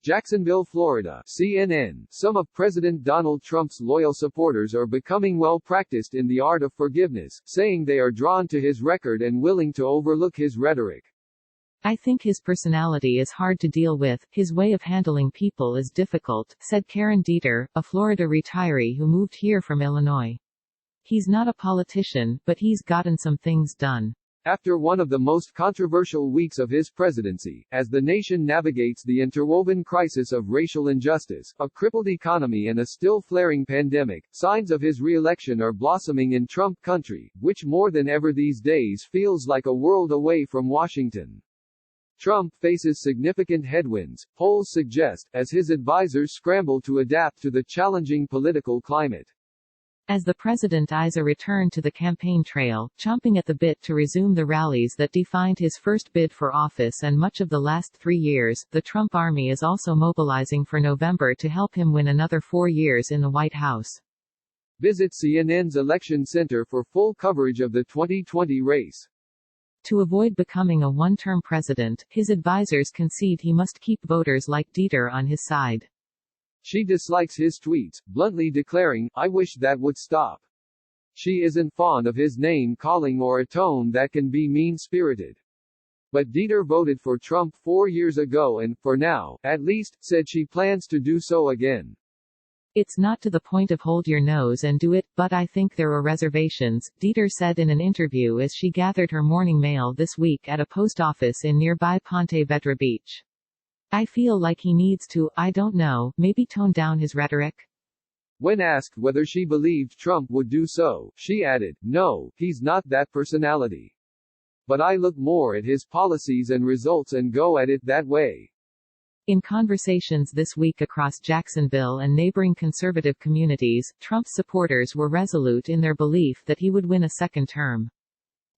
Jacksonville, Florida, CNN. Some of President Donald Trump's loyal supporters are becoming well practiced in the art of forgiveness, saying they are drawn to his record and willing to overlook his rhetoric. I think his personality is hard to deal with, his way of handling people is difficult, said Karen Dieter, a Florida retiree who moved here from Illinois. He's not a politician, but he's gotten some things done. After one of the most controversial weeks of his presidency, as the nation navigates the interwoven crisis of racial injustice, a crippled economy and a still flaring pandemic, signs of his re-election are blossoming in Trump country, which more than ever these days feels like a world away from Washington. Trump faces significant headwinds, polls suggest, as his advisors scramble to adapt to the challenging political climate. As the president eyes a return to the campaign trail, chomping at the bit to resume the rallies that defined his first bid for office and much of the last 3 years, the Trump army is also mobilizing for November to help him win another 4 years in the White House. Visit CNN's Election Center for full coverage of the 2020 race. To avoid becoming a one-term president, his advisors concede he must keep voters like Dieter on his side. She dislikes his tweets, bluntly declaring, "I wish that would stop." She isn't fond of his name-calling or a tone that can be mean-spirited. But Dieter voted for Trump 4 years ago and, for now, at least, said she plans to do so again. It's not to the point of hold your nose and do it, but I think there are reservations, Dieter said in an interview as she gathered her morning mail this week at a post office in nearby Ponte Vedra Beach. I feel like he needs to, I don't know, maybe tone down his rhetoric? When asked whether she believed Trump would do so, she added, "No, he's not that personality. But I look more at his policies and results and go at it that way." In conversations this week across Jacksonville and neighboring conservative communities, Trump's supporters were resolute in their belief that he would win a second term.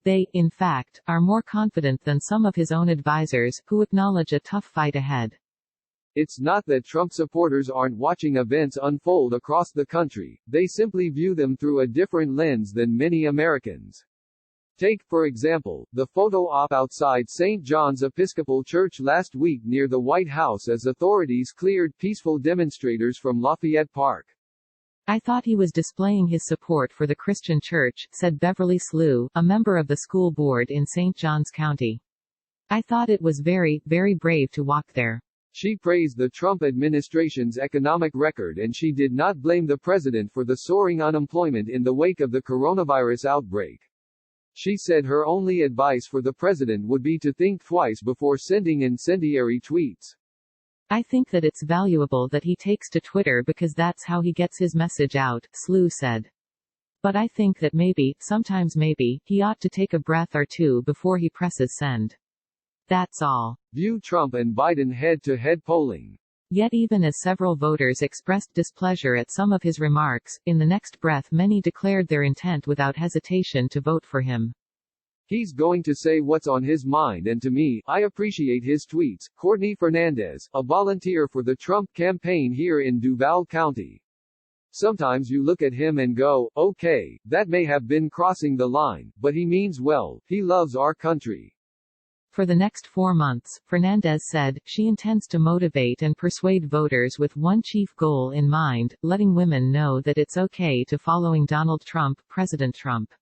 They, in fact, are more confident than some of his own advisors, who acknowledge a tough fight ahead. It's not that Trump supporters aren't watching events unfold across the country, they simply view them through a different lens than many Americans. Take, for example, the photo op outside St. John's Episcopal Church last week near the White House as authorities cleared peaceful demonstrators from Lafayette Park. I thought he was displaying his support for the Christian church, said Beverly Slew, a member of the school board in St. Johns County. I thought it was very, very brave to walk there. She praised the Trump administration's economic record and she did not blame the president for the soaring unemployment in the wake of the coronavirus outbreak. She said her only advice for the president would be to think twice before sending incendiary tweets. I think that it's valuable that he takes to Twitter because that's how he gets his message out, Slew said. But I think that maybe, sometimes maybe, he ought to take a breath or two before he presses send. That's all. View Trump and Biden head-to-head polling. Yet even as several voters expressed displeasure at some of his remarks, in the next breath many declared their intent without hesitation to vote for him. He's going to say what's on his mind and to me, I appreciate his tweets. Courtney Fernandez, a volunteer for the Trump campaign here in Duval County. Sometimes you look at him and go, okay, that may have been crossing the line, but he means well, he loves our country. For the next 4 months, Fernandez said, she intends to motivate and persuade voters with one chief goal in mind, letting women know that it's okay to following Donald Trump, President Trump.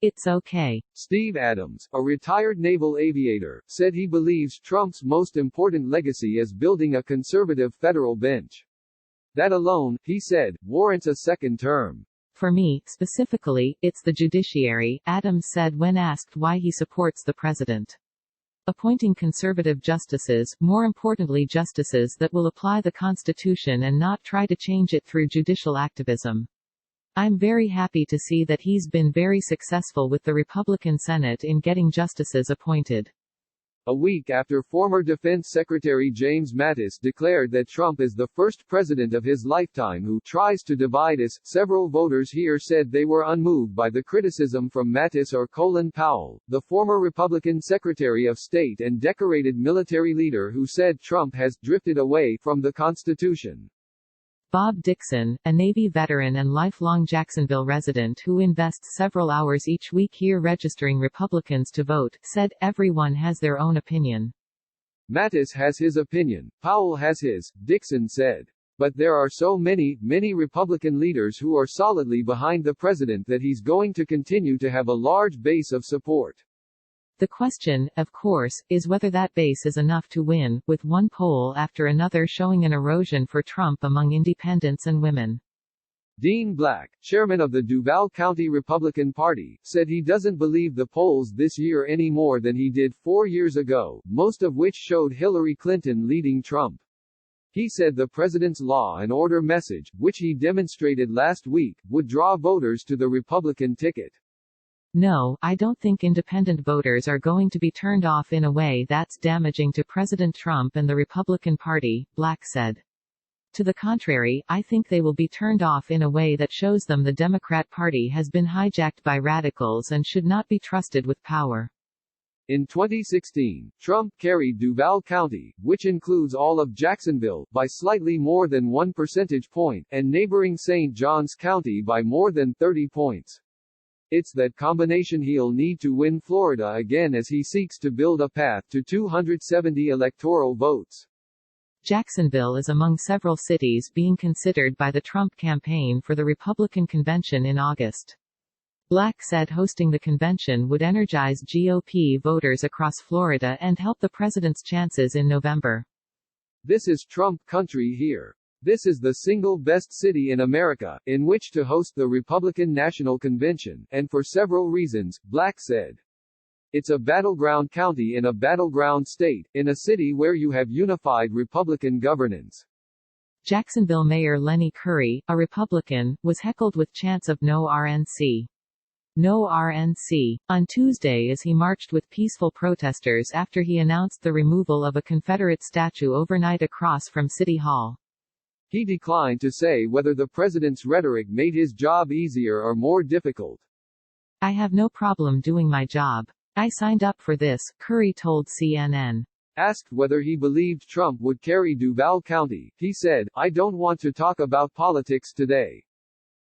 It's okay. Steve Adams, a retired naval aviator, said he believes Trump's most important legacy is building a conservative federal bench. That alone, he said, warrants a second term. For me, specifically, it's the judiciary, Adams said when asked why he supports the president. Appointing conservative justices, more importantly justices that will apply the Constitution and not try to change it through judicial activism. I'm very happy to see that he's been very successful with the Republican Senate in getting justices appointed. A week after former Defense Secretary James Mattis declared that Trump is the first president of his lifetime who tries to divide us, several voters here said they were unmoved by the criticism from Mattis or Colin Powell, the former Republican Secretary of State and decorated military leader who said Trump has drifted away from the Constitution. Bob Dixon, a Navy veteran and lifelong Jacksonville resident who invests several hours each week here registering Republicans to vote, said, everyone has their own opinion. Mattis has his opinion, Powell has his, Dixon said. But there are so many Republican leaders who are solidly behind the president that he's going to continue to have a large base of support. The question, of course, is whether that base is enough to win, with one poll after another showing an erosion for Trump among independents and women. Dean Black, chairman of the Duval County Republican Party, said he doesn't believe the polls this year any more than he did 4 years ago, most of which showed Hillary Clinton leading Trump. He said the president's law and order message, which he demonstrated last week, would draw voters to the Republican ticket. No, I don't think independent voters are going to be turned off in a way that's damaging to President Trump and the Republican Party, Black said. To the contrary, I think they will be turned off in a way that shows them the Democrat Party has been hijacked by radicals and should not be trusted with power. In 2016, Trump carried Duval County, which includes all of Jacksonville, by slightly more than 1 percentage point, and neighboring St. Johns County by more than 30 points. It's that combination he'll need to win Florida again as he seeks to build a path to 270 electoral votes. Jacksonville is among several cities being considered by the Trump campaign for the Republican convention in August. Black said hosting the convention would energize GOP voters across Florida and help the president's chances in November. This is Trump country here. This is the single best city in America, in which to host the Republican National Convention, and for several reasons, Black said. It's a battleground county in a battleground state, in a city where you have unified Republican governance. Jacksonville Mayor Lenny Curry, a Republican, was heckled with chants of "No RNC. No RNC" on Tuesday as he marched with peaceful protesters after he announced the removal of a Confederate statue overnight across from City Hall. He declined to say whether the president's rhetoric made his job easier or more difficult. "I have no problem doing my job. I signed up for this," Curry told CNN. Asked whether he believed Trump would carry Duval County, he said, "I don't want to talk about politics today.